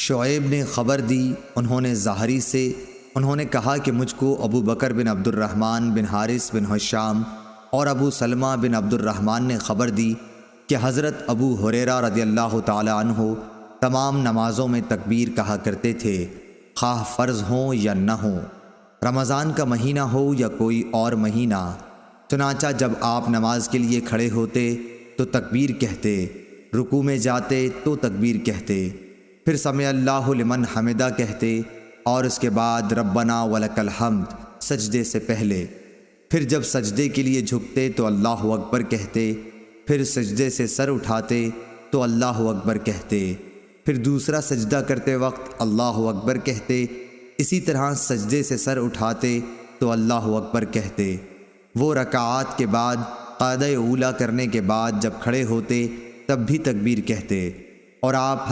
شعیب نے خبر دی، انہوں نے زہری سے، انہوں نے کہا کہ مجھ کو ابو بکر بن عبد الرحمن بن حارث بن حشام اور ابو سلمہ بن عبد الرحمن نے خبر دی کہ حضرت ابو ہریرہ رضی اللہ تعالی عنہ تمام نمازوں میں تکبیر کہا کرتے تھے، خواہ فرض ہوں یا نہ ہوں، رمضان کا مہینہ ہو یا کوئی اور مہینہ۔ چنانچہ جب آپ نماز کے لیے کھڑے ہوتے تو تکبیر کہتے، رکوع میں جاتے تو تکبیر کہتے، پھر سمع اللہ لمن حمدہ کہتے، اور اس کے بعد ربنا ولک الحمد سجدے سے پہلے۔ پھر جب سجدے کے لیے جھکتے تو اللہ اکبر کہتے، پھر سجدے سے سر اٹھاتے تو اللہ اکبر کہتے، پھر دوسرا سجدہ کرتے وقت اللہ اکبر کہتے، اسی طرح سجدے سے سر اٹھاتے تو اللہ اکبر کہتے۔ وہ رکعات کے بعد قاعدہ اولیٰ کرنے کے بعد جب کھڑے ہوتے تب بھی تکبیر کہتے، اور آپ